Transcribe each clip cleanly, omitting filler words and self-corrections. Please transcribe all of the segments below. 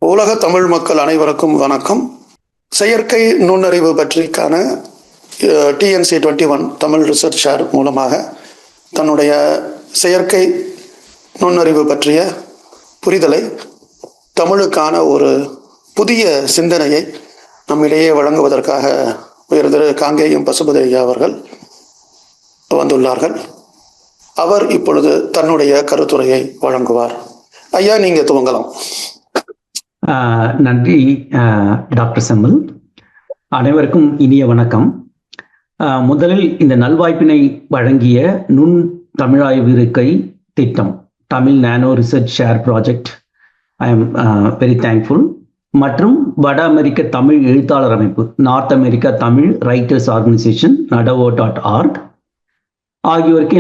உலக தமிழ் மக்கள் அனைவருக்கும் வணக்கம். செயற்கை நுண்ணறிவு பற்றிக்கான TNC21 தமிழ் ரிசர்ச் ஷேர் மூலமாக தன்னுடைய செயற்கை நுண்ணறிவு பற்றிய புரிதலை, தமிழுக்கான ஒரு புதிய சிந்தனையை நம்மிடையே வழங்குவதற்காக உயர்திரு காங்கேயம் பசுபதி ஐயா அவர்கள் வந்துள்ளார்கள். அவர் இப்பொழுது தன்னுடைய கருத்துரையை வழங்குவார். ஐயா, நீங்க துவங்கலாம். நன்றி டாக்டர் செம்மல். அனைவருக்கும் இனிய வணக்கம். முதலில் இந்த நல்வாய்ப்பினை வழங்கிய நுண் தமிழாய்வு இருக்கை திட்டம், Tamil nano research chair project, I am very thankful, மற்றும் வட அமெரிக்க தமிழ் எழுத்தாளர் அமைப்பு, north America Tamil writers organization nadavo.org ஆகியோருக்கு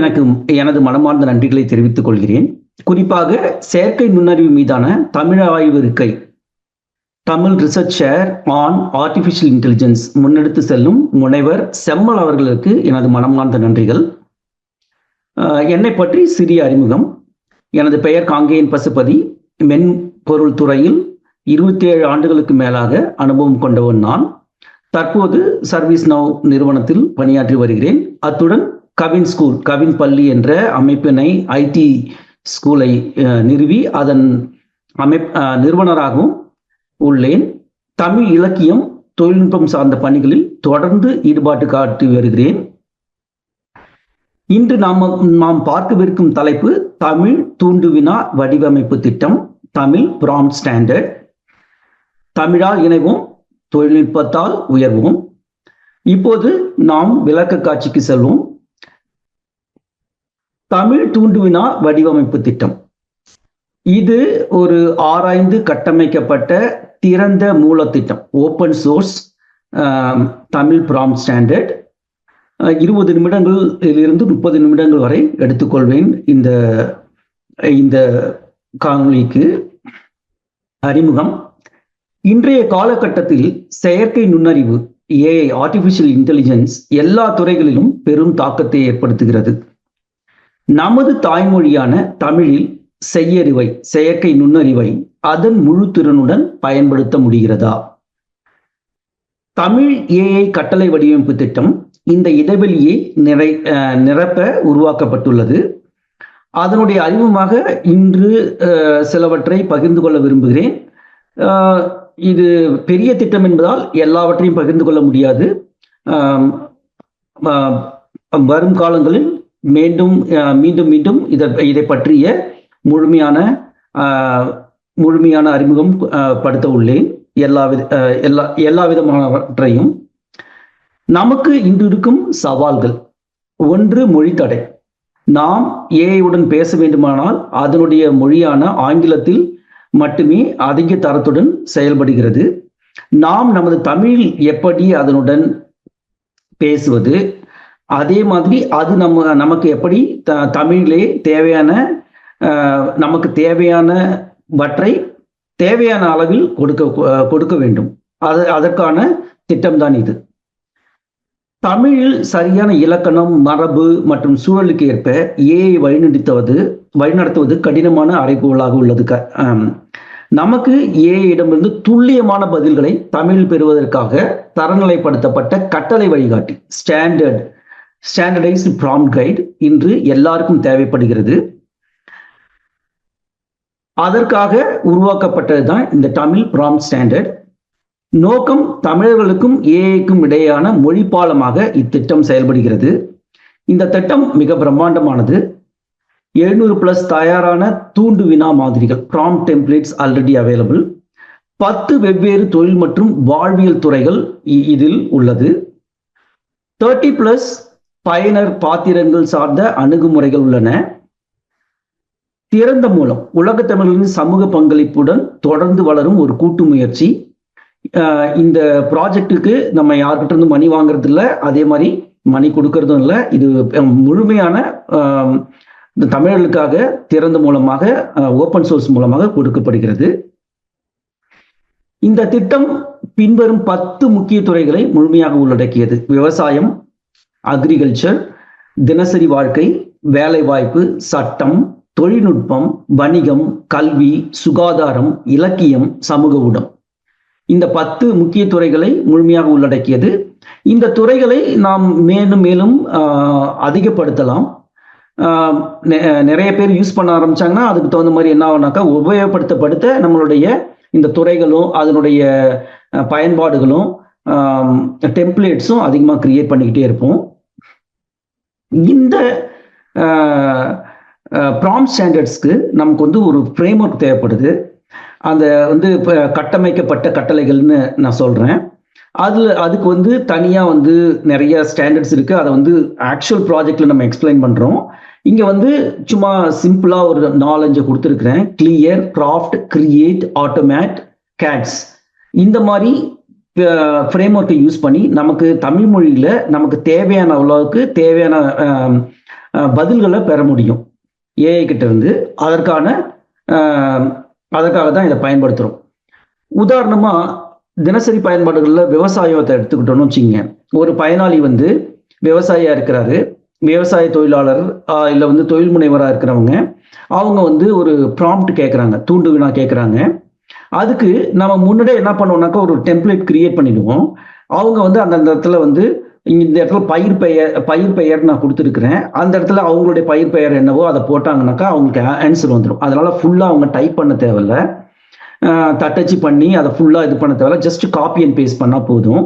எனது மனமார்ந்த நன்றிகளை தெரிவித்துக் கொள்கிறேன். குறிப்பாக செயற்கை நுண்ணறிவு மீதான தமிழ் ஆய்வு இருக்கை, Tamil research share on artificial intelligence முன்னெடுத்து செல்லும் முனைவர் செம்மல் அவர்களுக்கு எனது மனமார்ந்த நன்றிகள். என்னை பற்றி சிறிய அறிமுகம். எனது பெயர் காங்கேயன் பசுபதி. மென்பொருள் துறையில் 27 ஆண்டுகளுக்கு மேலாக அனுபவம் கொண்டவன் நான். தற்போது சர்வீஸ் நவ் நிறுவனத்தில் பணியாற்றி வருகிறேன். அத்துடன் கவின் பள்ளி என்ற அமைப்பினை, ஐடி ஸ்கூலை நிறுவி அதன் நிறுவனராகவும் உள்ளேன். தமிழ் இலக்கியம், தொழில்நுட்பம் சார்ந்த பணிகளில் தொடர்ந்து ஈடுபாட்டு காட்டி வருகிறேன். இன்று நாம் பார்க்கவிருக்கும் தலைப்பு தமிழ் தூண்டுவினா வடிவமைப்பு திட்டம், தமிழ் ப்ராம்ப்ட் ஸ்டாண்டர்ட். தமிழால் இணைவோம், தொழில்நுட்பத்தால் உயர்வோம். இப்போது நாம் விளக்க காட்சிக்கு செல்வோம். தமிழ் தூண்டுவினா வடிவமைப்பு திட்டம் இது ஒரு ஆராய்ந்து கட்டமைக்கப்பட்ட திறந்த மூல திட்டம், open source Tamil prompt standard. 20 நிமிடங்களிலிருந்து 30 நிமிடங்கள் வரை எடுத்துக்கொள்வேன் இந்த காணொளிக்கு. அறிமுகம். இன்றைய காலகட்டத்தில் செயற்கை நுண்ணறிவு, AI ஆர்டிஃபிஷியல் இன்டெலிஜென்ஸ் எல்லா துறைகளிலும் பெரும் தாக்கத்தை ஏற்படுத்துகிறது. நமது தாய்மொழியான தமிழில் செயற்கை நுண்ணறிவை அதன் முழு திறனுடன் பயன்படுத்த முடிகிறதா? தமிழ் AI கட்டளை வடிவமைப்பு திட்டம் இந்த இடைவெளியை நிரப்ப உருவாக்கப்பட்டுள்ளது. அதனுடைய அறிமுகமாக இன்று சிலவற்றை பகிர்ந்து கொள்ள விரும்புகிறேன். இது பெரிய திட்டம் என்பதால் எல்லாவற்றையும் பகிர்ந்து கொள்ள முடியாது. வரும் காலங்களில் மீண்டும் இதை பற்றிய முழுமையான அறிமுகம் படுத்த உள்ளேன். எல்லா விதமானவற்றையும். நமக்கு இன்று இருக்கும் சவால்கள். 1, மொழி தடை. நாம் AI உடன் பேச வேண்டுமானால் அதனுடைய மொழியான ஆங்கிலத்தில் மட்டுமே அதிக தரத்துடன் செயல்படுகிறது. நாம் நமது தமிழில் எப்படி அதனுடன் பேசுவது, அதே மாதிரி அது நமக்கு எப்படி தமிழிலே நமக்கு தேவையானவற்றை தேவையான அளவில் கொடுக்க வேண்டும். அதற்கான திட்டம்தான் இது. தமிழில் சரியான இலக்கணம், மரபு மற்றும் சூழலுக்கு ஏற்ப AI வழிநடத்துவது கடினமான அறைகோலாக உள்ளது. நமக்கு AI இடமிருந்து துல்லியமான பதில்களை தமிழில் பெறுவதற்காக தரநிலைப்படுத்தப்பட்ட கட்டளை வழிகாட்டி, ஸ்டாண்டர்டைஸ்டு ப்ராம்ப்ட் கைடு இன்று எல்லாருக்கும் தேவைப்படுகிறது. அதற்காக உருவாக்கப்பட்டதுதான் இந்த தமிழ் ப்ராம்ப்ட் ஸ்டாண்டர்ட். நோக்கம், தமிழர்களுக்கும் AIக்கும் இடையேயான மொழி பாலமாக இத்திட்டம் செயல்படுகிறது. இந்த திட்டம் மிக பிரம்மாண்டமானது. 700+ தயாரான தூண்டு வினா மாதிரிகள், ப்ராம்ப்ட் டெம்ப்ளேட்ஸ் ஆல்ரெடி அவைலபிள். 10 வெவ்வேறு தொழில் மற்றும் வாழ்வியல் துறைகள் இதில் உள்ளது. 30+ பயனர் பாத்திரங்கள் சார்ந்த அணுகுமுறைகள் உள்ளன. திறந்த மூலம், உலக தமிழர்களின் சமூக பங்களிப்புடன் தொடர்ந்து வளரும் ஒரு கூட்டு முயற்சி. இந்த ப்ராஜெக்டுக்கு நம்ம யார்கிட்ட இருந்து மணி வாங்குறது இல்லை, அதே மாதிரி மணி கொடுக்கறதும் இல்லை. இது முழுமையான தமிழர்களுக்காக திறந்த மூலமாக, ஓப்பன் சோர்ஸ் மூலமாக கொடுக்கப்படுகிறது. இந்த திட்டம் பின்வரும் 10 முக்கிய துறைகளை முழுமையாக உள்ளடக்கியது. விவசாயம், அக்ரிகல்ச்சர், தினசரி வாழ்க்கை, வேலைவாய்ப்பு, சட்டம், தொழில்நுட்பம், வணிகம், கல்வி, சுகாதாரம், இலக்கியம், சமூக ஊடம். இந்த 10 முக்கிய துறைகளை முழுமையாக உள்ளடக்கியது. இந்த துறைகளை நாம் மேலும் மேலும் அதிகப்படுத்தலாம். நிறைய பேர் யூஸ் பண்ண ஆரம்பிச்சாங்கன்னா அதுக்கு தகுந்த மாதிரி என்ன ஆகுனாக்கா, உபயோகப்படுத்த நம்மளுடைய இந்த துறைகளும் அதனுடைய பயன்பாடுகளும் டெம்ப்ளேட்ஸும் அதிகமாக கிரியேட் பண்ணிக்கிட்டே இருப்போம். இந்த ப்ராம்ப்ட் ஸ்டாண்டர்ட்ஸ்க்கு நமக்கு வந்து ஒரு ஃப்ரேம் ஒர்க் தேவைப்படுது. அந்த வந்து கட்டமைக்கப்பட்ட கட்டளைகள்னு நான் சொல்கிறேன். அதுக்கு வந்து தனியாக வந்து நிறைய ஸ்டாண்டர்ட்ஸ் இருக்குது. அதை வந்து ஆக்சுவல் ப்ராஜெக்டில் நம்ம எக்ஸ்பிளைன் பண்ணுறோம். இங்கே வந்து சும்மா சிம்பிளாக ஒரு 4-5 கொடுத்துருக்குறேன். Clear, craft, create, automate, gates. இந்த மாதிரி ஃப்ரேம் ஒர்க்கை யூஸ் பண்ணி நமக்கு தமிழ் மொழியில் நமக்கு தேவையான அளவுக்கு தேவையான பதில்களை பெற முடியும் ஏஐ கிட்ட இருந்து. அதற்காக தான் இதை பயன்படுத்துகிறோம். உதாரணமாக தினசரி பயன்பாடுகளில் விவசாயத்தை எடுத்துக்கிட்டோம்னு வச்சுங்க. ஒரு பயனாளி வந்து விவசாயியாக இருக்கிறாரு, விவசாய தொழிலாளர் இல்லை வந்து தொழில் முனைவராக இருக்கிறவங்க. அவங்க வந்து ஒரு ப்ராம்ப்ட் கேட்குறாங்க, தூண்டு வினா கேட்குறாங்க. அதுக்கு நம்ம முன்னாடியே என்ன பண்ணுவோம்னாக்கா ஒரு டெம்ப்ளேட் கிரியேட் பண்ணிடுவோம். அவங்க வந்து அந்த இடத்துல வந்து இந்த இடத்துல பயிர் பெயர் நான் கொடுத்துருக்குறேன். அந்த இடத்துல அவங்களுடைய பயிர் பெயர் என்னவோ அதை போட்டாங்கனாக்கா அவங்களுக்கு ஆன்சர் வந்துடும். அதனால ஃபுல்லாக அவங்க டைப் பண்ண தேவையில்லை, தட்டச்சு பண்ணி அதை ஃபுல்லாக இது பண்ண தேவையில்ல. ஜஸ்ட் காப்பி அண்ட் பேஸ்ட் பண்ணால் போதும்.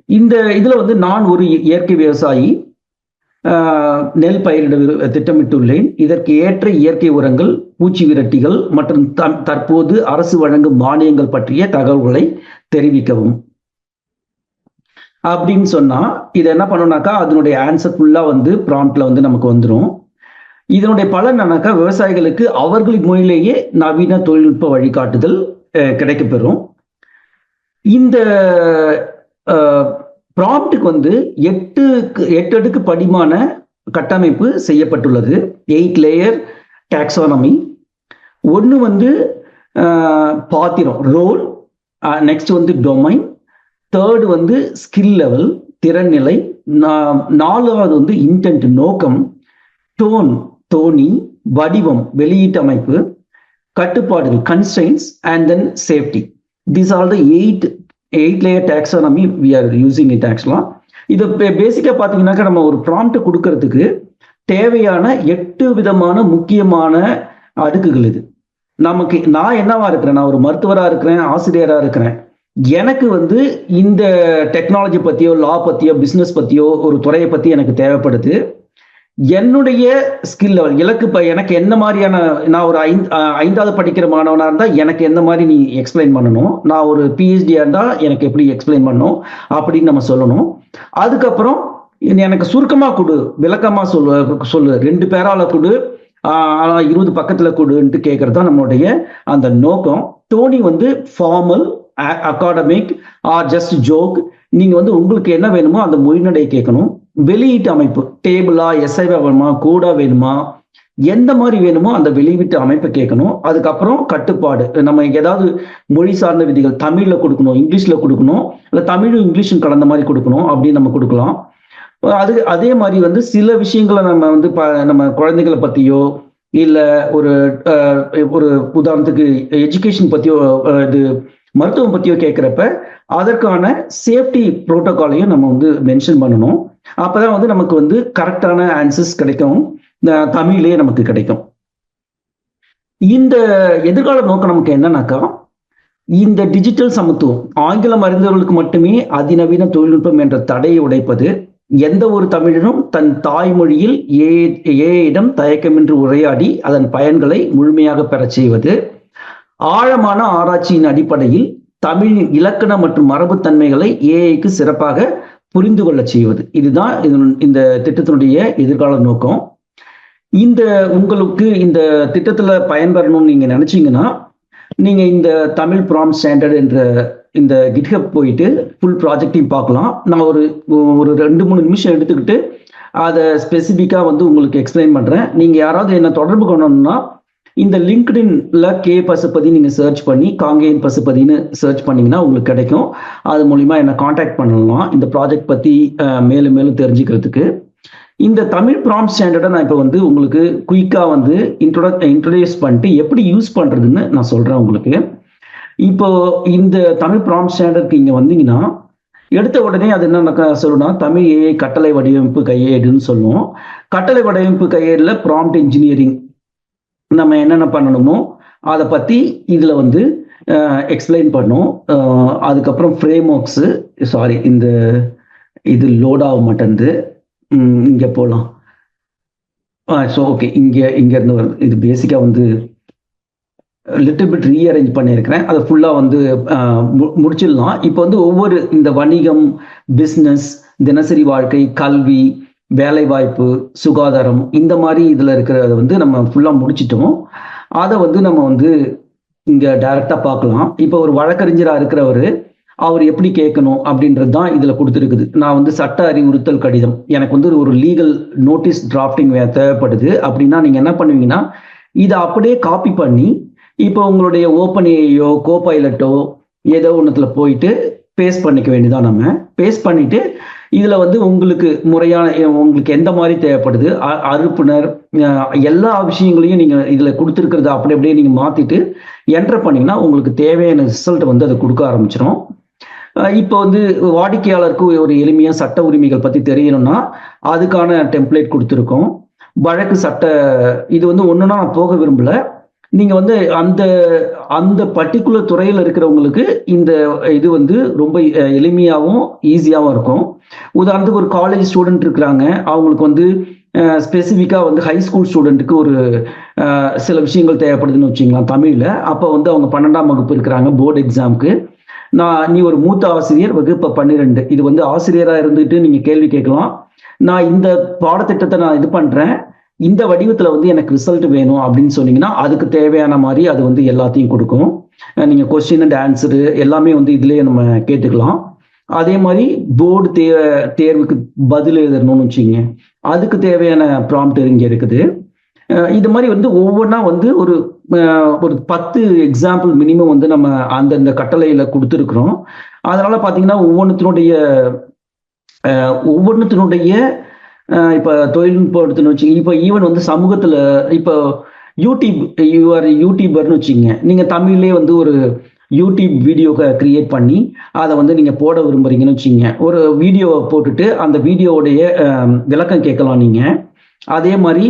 இந்த இதில் வந்து நான் ஒரு இயற்கை விவசாயி, நெல் பயிரிட திட்டமிட்டுள்ளேன். இதற்கு ஏற்ற இயற்கை உரங்கள், பூச்சி விரட்டிகள் மற்றும் தற்போது அரசு வழங்கும் மானியங்கள் பற்றிய தகவல்களை தெரிவிக்கவும் அப்படின்னு சொன்னா இதை என்ன பண்ணோம்னாக்கா அதனுடைய ஆன்சர் ஃபுல்லா வந்து ப்ராம்ப்ட்ல வந்து நமக்கு வந்துடும். இதனுடைய பலன் என்னன்னாக்கா விவசாயிகளுக்கு அவர்களின் மொழியிலேயே நவீன தொழில்நுட்ப வழிகாட்டுதல் கிடைக்கப்பெறும். இந்த ப்ராம்ப்டுக்கு வந்து 8 அடுக்கு படிமான கட்டமைப்பு செய்யப்பட்டுள்ளது. 8 லேயர் டாக்ஸானமி. ஒன்று வந்து பாத்திரம், ரோல். நெக்ஸ்ட் வந்து டொமைன். தேர்டு வந்து ஸ்கில் லெவல், திறன்நிலை. 4வது வந்து இன்டென்ட், நோக்கம். டோன், தோனி. வடிவம், வெளியீட்டு அமைப்பு. கட்டுப்பாடுகள், constraints. And then safety. These are the 8 layer taxonomy we are using it. ஆக்சுவலா இதை பேசிக்காக பார்த்தீங்கன்னாக்கா நம்ம ஒரு ப்ராம்ப்ட் கொடுக்கறதுக்கு தேவையான 8 விதமான முக்கியமான அடுக்குகள் இது. நமக்கு நான் என்னவா இருக்கிறேன், நான் ஒரு மருத்துவராக இருக்கிறேன், ஆசிரியராக இருக்கிறேன். எனக்கு வந்து இந்த டெக்னாலஜி பற்றியோ, லா பற்றியோ, பிஸ்னஸ் பற்றியோ ஒரு துறையை பற்றி எனக்கு தேவைப்படுது. என்னுடைய ஸ்கில் லெவல், எனக்கு என்ன மாதிரியான, நான் ஒரு 5வது படிக்கிற மாணவனாக இருந்தால் எனக்கு எந்த மாதிரி நீ எக்ஸ்பிளைன் பண்ணணும், நான் ஒரு பிஹெச்டியாக இருந்தால் எனக்கு எப்படி எக்ஸ்பிளைன் பண்ணணும் அப்படின்னு நம்ம சொல்லணும். அதுக்கப்புறம் எனக்கு சுருக்கமாக கொடு, விளக்கமாக சொல்லு 2 பேரால கொடு, 20 பக்கத்தில் கொடுன்ட்டு கேட்கறது தான் நம்மளுடைய அந்த நோக்கம். டோனி வந்து formal, academic are just joke. நீங்க வந்து உங்களுக்கு என்ன வேணுமோ அந்த மொழிநடை கேட்கணும். வெளியீட்டு அமைப்பு, டேபிளா, எஸ்ஐவா வேணுமா, கோடா வேணுமா, எந்த மாதிரி வேணுமோ அந்த வெளியீட்டு அமைப்பை கேட்கணும். அதுக்கப்புறம் கட்டுப்பாடு, நம்ம ஏதாவது மொழி சார்ந்த விதிகள் தமிழ்ல கொடுக்கணும், இங்கிலீஷ்ல கொடுக்கணும், இல்லை தமிழும் இங்கிலீஷும் கலந்த மாதிரி கொடுக்கணும் அப்படின்னு நம்ம கொடுக்கலாம். அதே மாதிரி வந்து சில விஷயங்களை நம்ம வந்து நம்ம குழந்தைகளை பத்தியோ இல்லை ஒரு உதாரணத்துக்கு எஜுகேஷன் பத்தியோ, இது மருத்துவம் பத்தியோ கேட்குறப்ப அதற்கான சேஃப்டி புரோட்டோகாலையும் நம்ம வந்து மென்ஷன் பண்ணணும். அப்பதான் வந்து நமக்கு வந்து கரெக்டான ஆன்சர்ஸ் கிடைக்கும், தமிழ்லேயே நமக்கு கிடைக்கும். இந்த எதிர்கால நோக்கம் நமக்கு என்னன்னாக்கா, இந்த டிஜிட்டல் சமத்துவம், ஆங்கிலம் அறிந்தவர்களுக்கு மட்டுமே அதிநவீன தொழில்நுட்பம் என்ற தடையை உடைப்பது, எந்த ஒரு தமிழனும் தன் தாய்மொழியில் ஏஐயிடம் தயக்கமின்றி உரையாடி அதன் பயன்களை முழுமையாக பெறச் செய்வது, ஆழமான ஆராய்ச்சியின் அடிப்படையில் தமிழின் இலக்கண மற்றும் மரபுத்தன்மைகளை ஏஐக்கு சிறப்பாக புரிந்து கொள்ள செய்வது. இதுதான் இந்த திட்டத்தினுடைய எதிர்கால நோக்கம். உங்களுக்கு இந்த திட்டத்துல பயன்பெறணும்னு நீங்க நினைச்சீங்கன்னா நீங்க இந்த தமிழ் ப்ராம்ப்ட் ஸ்டாண்டர்ட் என்ற இந்த GitHub போயிட்டு ஃபுல் ப்ராஜெக்டையும் பார்க்கலாம். நான் ஒரு 2-3 நிமிஷம் எடுத்துக்கிட்டு அதை ஸ்பெசிஃபிக்காக வந்து உங்களுக்கு எக்ஸ்பிளைன் பண்றேன். நீங்க யாராவது என்ன தொடர்பு கொள்ளணும்னா இந்த லிங்க்டின்ல கே பசுபதி நீங்க சர்ச் பண்ணி காங்கேயன் பசுபதினு சர்ச் பண்ணீங்கன்னா உங்களுக்கு கிடைக்கும். அது மூலிமா என்ன காண்டாக்ட் பண்ணலாம் இந்த ப்ராஜெக்ட் பத்தி மேலும் மேலும் தெரிஞ்சுக்கிறதுக்கு. இந்த தமிழ் ப்ராம்ப்ட் ஸ்டாண்டர்டை நான் இப்போ வந்து உங்களுக்கு குயிக்காக வந்து இன்ட்ரோடியூஸ் பண்ணிட்டு எப்படி யூஸ் பண்ணுறதுன்னு நான் சொல்கிறேன் உங்களுக்கு. இப்போ இந்த தமிழ் ப்ராம்ப்ட் ஸ்டாண்டர்டுக்கு இங்கே வந்தீங்கன்னா எடுத்த உடனே அது என்ன சொல்லணும்னா தமிழ் ஏஐ கட்டளை வடிவமைப்பு கையேடுன்னு சொல்லுவோம். கட்டளை வடிவமைப்பு கையேடில் ப்ராம்ப்ட் இன்ஜினியரிங் நம்ம என்னென்ன பண்ணணுமோ அதை பற்றி இதில் வந்து எக்ஸ்பிளைன் பண்ணோம். அதுக்கப்புறம் ஃப்ரேம் ஒர்க்ஸு இந்த இது லோட் ஆக மாட்டேங்குது. இங்கே போகலாம். ஸோ ஓகே, இங்கேருந்து வருது. இது பேசிக்காக வந்து லிட்டில் பிட் ரீஅரேஞ்ச் பண்ணியிருக்கிறேன். அதை ஃபுல்லாக வந்து முடிச்சிடலாம். இப்போ வந்து ஒவ்வொரு இந்த வணிகம், பிஸ்னஸ், தினசரி வாழ்க்கை, கல்வி, வேலைவாய்ப்பு, சுகாதாரம், இந்த மாதிரி இதில் இருக்கிறத வந்து நம்ம ஃபுல்லாக முடிச்சிட்டோம். அதை வந்து நம்ம வந்து இங்கே டைரெக்டாக பார்க்கலாம். இப்போ ஒரு வழக்கறிஞராக இருக்கிறவர் அவர் எப்படி கேட்கணும் அப்படின்றது தான் இதில் கொடுத்துருக்குது. நான் வந்து சட்ட அறிவுறுத்தல் கடிதம், எனக்கு வந்து ஒரு லீகல் நோட்டீஸ் டிராஃப்டிங் தேவைப்படுது அப்படின்னா நீங்கள் என்ன பண்ணுவீங்கன்னா இதை அப்படியே காப்பி பண்ணி இப்போ உங்களுடைய ஓப்பன் ஏஐயோ கோபைலட்டோ ஏதோ ஒன்றுத்துல போயிட்டு பேஸ்ட் பண்ணிக்க வேண்டியதான். நம்ம பேஸ்ட் பண்ணிட்டு இதில் வந்து உங்களுக்கு உங்களுக்கு எந்த மாதிரி தேவைப்படுது, அறுப்பினர், எல்லா விஷயங்களையும் நீங்கள் இதில் கொடுத்துருக்கிறத அப்படியே நீங்கள் மாற்றிட்டு என்டர் பண்ணிங்கன்னா உங்களுக்கு தேவையான ரிசல்ட் வந்து அதை கொடுக்க ஆரம்பிச்சிடும். இப்போ வந்து வாடிக்கையாளருக்கு ஒரு எளிமையாக சட்ட உரிமைகள் பற்றி தெரியணும்னா அதுக்கான டெம்ப்ளேட் கொடுத்துருக்கோம். வழக்கு சட்ட இது வந்து ஒன்றுனா நான் போக விரும்பல. நீங்கள் வந்து அந்த பர்டிகுலர் துறையில் இருக்கிறவங்களுக்கு இந்த இது வந்து ரொம்ப எளிமையாகவும் ஈஸியாகவும் இருக்கும். உதாரணத்துக்கு ஒரு காலேஜ் ஸ்டூடெண்ட் இருக்கிறாங்க, அவங்களுக்கு வந்து ஸ்பெசிஃபிக்காக வந்து ஹை ஸ்கூல் ஸ்டூடெண்ட்டுக்கு ஒரு சில விஷயங்கள் தேவைப்படுதுன்னு வச்சுக்கலாம் தமிழில். அப்போ வந்து அவங்க 12ஆம் வகுப்பு இருக்கிறாங்க போர்டு எக்ஸாமுக்கு. நீ ஒரு மூத்த ஆசிரியர், வகுப்பு 12, இது வந்து ஆசிரியராக இருந்துட்டு நீங்கள் கேள்வி கேட்கலாம். நான் இந்த பாடத்திட்டத்தை நான் இது பண்ணுறேன், இந்த வடிவத்தில் வந்து எனக்கு ரிசல்ட் வேணும் அப்படின்னு சொன்னீங்கன்னா அதுக்கு தேவையான மாதிரி அது வந்து எல்லாத்தையும் கொடுக்கும். நீங்கள் கொஸ்டின் அண்ட் ஆன்சரு எல்லாமே வந்து இதுலேயே நம்ம கேட்டுக்கலாம். அதே மாதிரி போர்டு தேர்வுக்கு பதில் எழுதணும்னு வச்சுங்க, அதுக்கு தேவையான ப்ராம்ப்ட் இங்கே இருக்குது. இது மாதிரி வந்து ஒவ்வொன்றா வந்து ஒரு 10 எக்ஸாம்பிள் மினிமம் வந்து நம்ம அந்தந்த கட்டளையில் கொடுத்துருக்குறோம். அதனால பார்த்தீங்கன்னா ஒவ்வொன்றுத்தினுடைய இப்போ தொழில்நுட்பம் எடுத்துன்னு வச்சுங்க. இப்போ ஈவன் வந்து சமூகத்தில் இப்போ யூடியூபர்னு வச்சுங்க, நீங்கள் தமிழ்லேயே வந்து ஒரு யூடியூப் வீடியோ கிரியேட் பண்ணி அதை வந்து நீங்கள் போட விரும்புகிறீங்கன்னு வச்சுங்க, ஒரு வீடியோவை போட்டுட்டு அந்த வீடியோவுடைய விளக்கம் கேட்கலாம் நீங்கள். அதே மாதிரி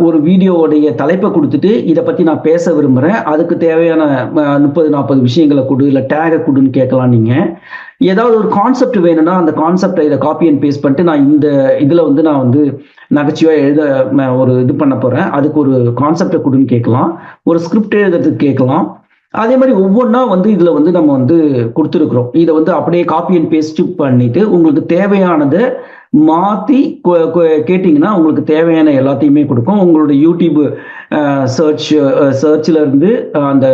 ஒரு வீடியோவுடைய தலைப்பை கொடுத்துட்டு இதை பற்றி நான் பேச விரும்புகிறேன், அதுக்கு தேவையான 30-40 விஷயங்களை கொடு, இல்லை டேகை கொடுன்னு கேட்கலாம். நீங்கள் ஏதாவது ஒரு கான்செப்ட் வேணும்னா அந்த கான்செப்டை இதை காப்பி அண்ட் பேஸ்ட் பண்ணிட்டு நான் இந்த இதில் வந்து நான் வந்து நகைச்சுவையாக ஒரு இது பண்ண போகிறேன், அதுக்கு ஒரு கான்செப்டை கொடுன்னு கேட்கலாம், ஒரு ஸ்கிரிப்ட் எழுதுறதுக்கு கேட்கலாம். அதே மாதிரி ஒவ்வொன்றா வந்து இதில் வந்து நம்ம வந்து கொடுத்துருக்குறோம். இதை வந்து அப்படியே காப்பி அண்ட் பேஸ்ட் பண்ணிட்டு உங்களுக்கு தேவையானதை மாற்றி கேட்டிங்கன்னா உங்களுக்கு தேவையான எல்லாத்தையுமே கொடுக்கும். உங்களுடைய யூடியூப் சர்ச்சில் இருந்து அந்த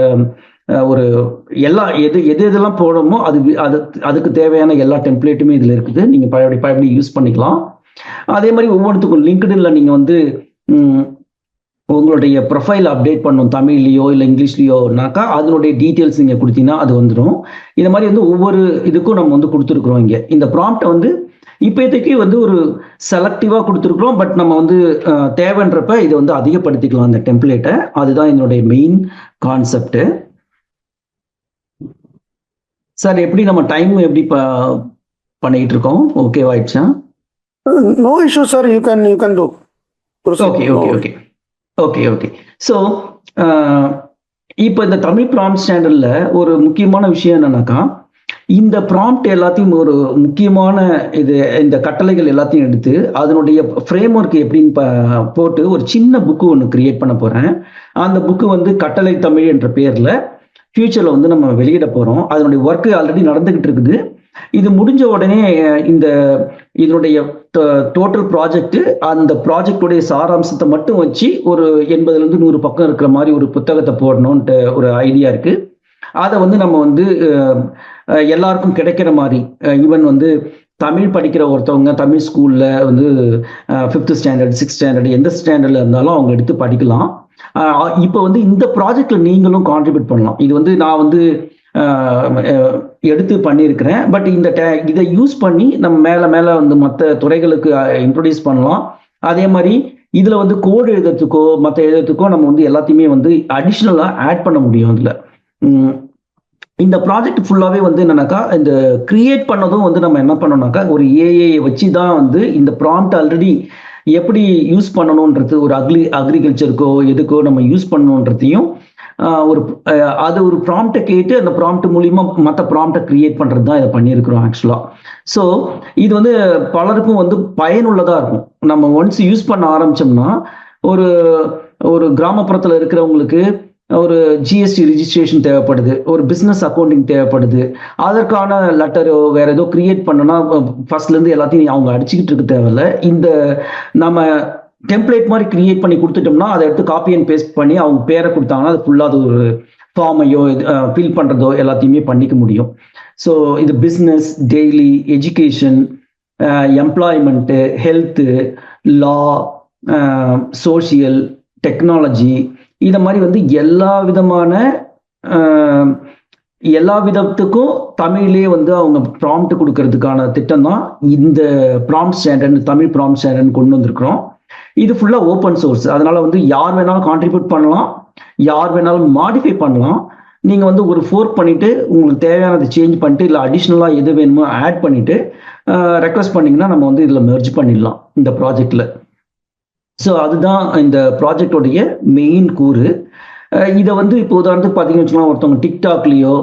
ஒரு எதெல்லாம் போடணுமோ அதுக்கு தேவையான எல்லா டெம்ப்ளேட்டுமே இதில் இருக்குது. நீங்கள் பழையபடி யூஸ் பண்ணிக்கலாம். அதே மாதிரி ஒவ்வொருத்துக்கும் லிங்க்டின்ல நீங்கள் வந்து உங்களுடைய ப்ரொஃபைல் அப்டேட் பண்ணணும், தமிழ்லையோ இல்லை இங்கிலீஷ்லையோனாக்கா அதனுடைய டீட்டெயில்ஸ் நீங்கள் கொடுத்தீங்கன்னா அது வந்துடும். இந்த மாதிரி வந்து ஒவ்வொரு இதுக்கும் நம்ம வந்து கொடுத்துருக்குறோம். இங்கே இந்த ப்ராம்ப்டை வந்து இப்போதைக்கு வந்து ஒரு செலக்டிவாக கொடுத்துருக்குறோம். பட் நம்ம வந்து தேவைன்றப்ப இதை வந்து அதிகப்படுத்திக்கலாம் அந்த டெம்ப்ளேட்டை. அதுதான் என்னுடைய மெயின் கான்செப்ட். சார் எப்படி நம்ம டைம் எப்படி பண்ணிட்டு இருக்கோம்? ஓகே ஆயிடுச்சா? No issue sir, you can do. Okay. So இப்போ இந்த தமிழ் ப்ராம்ப்ட் ஸ்டாண்டர்டில் ஒரு முக்கியமான விஷயம் என்னன்னாக்கா, இந்த ப்ராம்ப்ட் எல்லாத்தையும் ஒரு முக்கியமான இந்த கட்டளைகள் எல்லாத்தையும் எடுத்து அதனுடைய ஃப்ரேம் ஒர்க் எப்படின்னு போட்டு ஒரு சின்ன புக்கு ஒன்று கிரியேட் பண்ண போகிறேன். அந்த புக்கு வந்து கட்டளை தமிழ் என்ற பேரில் ஃபியூச்சரில் வந்து நம்ம வெளியிட போகிறோம். அதனுடைய ஒர்க்கு ஆல்ரெடி நடந்துக்கிட்டு இருக்குது. இது முடிஞ்ச உடனே இதனுடைய டோட்டல் ப்ராஜெக்ட், அந்த ப்ராஜெக்டுடைய சாராம்சத்தை மட்டும் வச்சு ஒரு 80 to 100 பக்கம் இருக்கிற மாதிரி ஒரு புத்தகத்தை போடணும்ன்ட்டு ஒரு ஐடியா இருக்குது. அதை வந்து நம்ம வந்து எல்லாருக்கும் கிடைக்கிற மாதிரி, ஈவன் வந்து தமிழ் படிக்கிற ஒருத்தவங்க தமிழ் ஸ்கூலில் வந்து 5th standard 6th standard எந்த ஸ்டாண்டர்டில் இருந்தாலும் அவங்க எடுத்து படிக்கலாம். இப்போ வந்து இந்த ப்ராஜெக்டில் நீங்களும் கான்ட்ரிபியூட் பண்ணலாம். இது வந்து நான் வந்து எடுத்து பண்ணியிருக்கிறேன். பட் இதை யூஸ் பண்ணி நம்ம மேலே வந்து மற்ற துறைகளுக்கு இன்ட்ரோடியூஸ் பண்ணலாம். அதே மாதிரி இதில் வந்து கோடு எழுதுறதுக்கோ மற்ற எழுதுறதுக்கோ நம்ம வந்து எல்லாத்தையுமே வந்து அடிஷ்னலாக ஆட் பண்ண முடியும். அதில் இந்த ப்ராஜெக்ட் ஃபுல்லாகவே வந்து என்னன்னாக்கா, இந்த கிரியேட் பண்ணதும் வந்து நம்ம என்ன பண்ணோம்னாக்கா, ஒரு ஏஐ வச்சு தான் வந்து இந்த ப்ராம்ப்ட் ஆல்ரெடி எப்படி யூஸ் பண்ணணுன்றது, ஒரு அக்ரிகல்ச்சருக்கோ எதுக்கோ நம்ம யூஸ் பண்ணணுன்றதையும் அது ஒரு ப்ராம்ப்டை கேட்டு அந்த ப்ராம்ப்ட் மூலியமா மற்ற ப்ராம்ப்டை கிரியேட் பண்றது தான் இதை பண்ணியிருக்கிறோம் ஆக்சுவலா. ஸோ இது வந்து பலருக்கும் வந்து பயனுள்ளதா இருக்கும். நம்ம ஒன்ஸ் யூஸ் பண்ண ஆரம்பிச்சோம்னா, ஒரு ஒரு கிராமப்புறத்தில் இருக்கிறவங்களுக்கு ஒரு ஜிஎஸ்டி ரிஜிஸ்ட்ரேஷன் தேவைப்படுது, ஒரு பிஸ்னஸ் அக்கௌண்டிங் தேவைப்படுது, அதற்கான லெட்டரோ வேற ஏதோ கிரியேட் பண்ணனா ஃபர்ஸ்ட்ல இருந்து எல்லாத்தையும் அவங்க அடிச்சுக்கிட்டு இருக்க தேவையில்ல. இந்த நம்ம டெம்ப்ளேட் மாதிரி கிரியேட் பண்ணி கொடுத்துட்டோம்னா அதை எடுத்து காப்பி அண்ட் பேஸ்ட் பண்ணி அவங்க பேரை கொடுத்தாங்கன்னா அது ஃபுல்லாக அது ஒரு ஃபார்மையோ ஃபில் பண்ணுறதோ எல்லாத்தையுமே பண்ணிக்க முடியும். ஸோ இது business, daily, education, employment, health, law, social, technology, இதை மாதிரி வந்து எல்லா விதத்துக்கும் தமிழ்லேயே வந்து அவங்க ப்ராம்ப்ட் கொடுக்கறதுக்கான திட்டம் தான் இந்த prompt standard, Tamil prompt standard கொண்டு வந்திருக்கிறோம். இது ஃபுல்லாக ஓப்பன் சோர்ஸ், அதனால வந்து யார் வேணாலும் கான்ட்ரிபியூட் பண்ணலாம், யார் வேணாலும் மாடிஃபை பண்ணலாம். நீங்கள் வந்து ஒரு ஃபோர்க் பண்ணிட்டு உங்களுக்கு தேவையானதை சேஞ்ச் பண்ணிட்டு இல்லை அடிஷ்னலாக எது வேணுமோ ஆட் பண்ணிட்டு ரெக்வஸ்ட் பண்ணிங்கன்னா நம்ம வந்து இதில் மெர்ஜ் பண்ணிடலாம் இந்த ப்ராஜெக்டில். ஸோ அதுதான் இந்த ப்ராஜெக்டோடைய மெயின் கூறு. இதை வந்து இப்போ உதாரணத்துக்கு பார்த்தீங்கன்னு வச்சுக்கோங்களேன், ஒருத்தவங்க டிக்டாக்லேயோ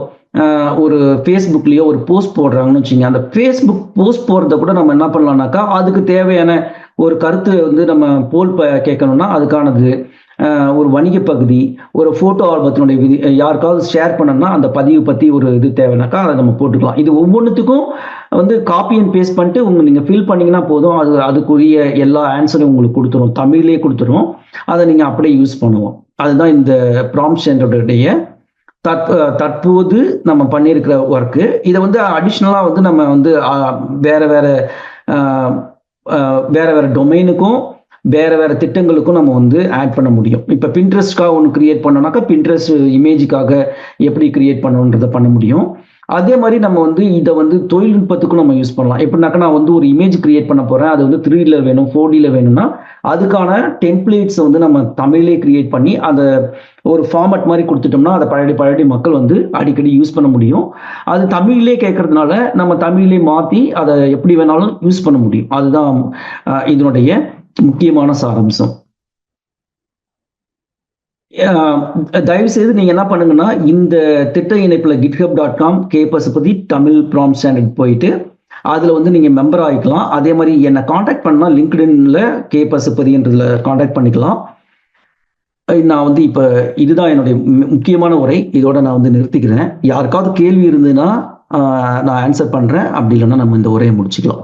ஒரு ஃபேஸ்புக்லேயோ ஒரு போஸ்ட் போடுறாங்கன்னு வச்சுங்க, அந்த ஃபேஸ்புக் போஸ்ட் போடுறத கூட நம்ம என்ன பண்ணலாம்னாக்கா, அதுக்கு தேவையான ஒரு கருத்து வந்து நம்ம போல் கேட்கணும்னா அதுக்கானது, ஒரு வணிக பகுதி, ஒரு ஃபோட்டோ ஆல்பத்தினுடைய விதி, யாருக்காவது ஷேர் பண்ணணும்னா அந்த பதிவு பற்றி ஒரு இது தேவைனாக்கா அதை நம்ம போட்டுக்கலாம். இது ஒவ்வொன்றுத்துக்கும் வந்து காப்பி அண்ட் பேஸ்ட் பண்ணிட்டு நீங்கள் ஃபில் பண்ணிங்கன்னா போதும், அதுக்குரிய எல்லா ஆன்சரும் உங்களுக்கு கொடுத்துரும், தமிழ்லேயே கொடுத்துரும். அதை நீங்கள் அப்படியே யூஸ் பண்ணுவோம். அதுதான் இந்த ப்ராம்ப்ட் ஸ்டாண்டர்டுடைய தற்போது நம்ம பண்ணியிருக்கிற ஒர்க்கு. இதை வந்து அடிஷ்னலாக வந்து நம்ம வந்து வேற வேற டொமைனுக்கும் வேற திட்டங்களுக்கும் நம்ம வந்து ஆட் பண்ண முடியும். இப்போ பின்ட்ரெஸ்ட்காக ஒன்று கிரியேட் பண்ணோம்னாக்கா பின்ட்ரெஸ்ட் இமேஜுக்காக எப்படி கிரியேட் பண்ணணுன்றதை பண்ண முடியும். அதே மாதிரி நம்ம வந்து இதை வந்து தொழில்நுட்பத்துக்கும் நம்ம யூஸ் பண்ணலாம். எப்படின்னாக்கா, நான் வந்து ஒரு இமேஜ் கிரியேட் பண்ண போகிறேன், அது வந்து 3D வேணும், 4D வேணும்னா அதுக்கான டெம்ப்ளேட்ஸை வந்து நம்ம தமிழ்லேயே கிரியேட் பண்ணி அதை ஒரு ஃபார்மட் மாதிரி கொடுத்துட்டோம்னா அதை பழைய மக்கள் வந்து அடிக்கடி யூஸ் பண்ண முடியும். அது தமிழ்லேயே கேட்கறதுனால நம்ம தமிழ்லேயே மாற்றி அதை எப்படி வேணாலும் யூஸ் பண்ண முடியும். அதுதான் இதனுடைய முக்கியமான சாராம்சம். தயவு செய்து நீங்க என்ன பண்ணுங்கன்னா, இந்த திட்ட இணைப்புல github.com kpasupathi Tamil prompt standard போயிட்டு அதுல வந்து நீங்க மெம்பர் ஆகிக்கலாம். அதே மாதிரி என்னை காண்டாக்ட் பண்ணா லிங்க்டின்ல kpasupathi காண்டாக்ட் பண்ணிக்கலாம். நான் வந்து இப்ப இதுதான் என்னுடைய முக்கியமான உரை. இதோட நான் வந்து நிறுத்திக்கிறேன். யாருக்காவது கேள்வி இருந்ததுன்னா நான் ஆன்சர் பண்றேன், அப்படி இல்லைன்னா நம்ம இந்த உரையை முடிச்சுக்கலாம்.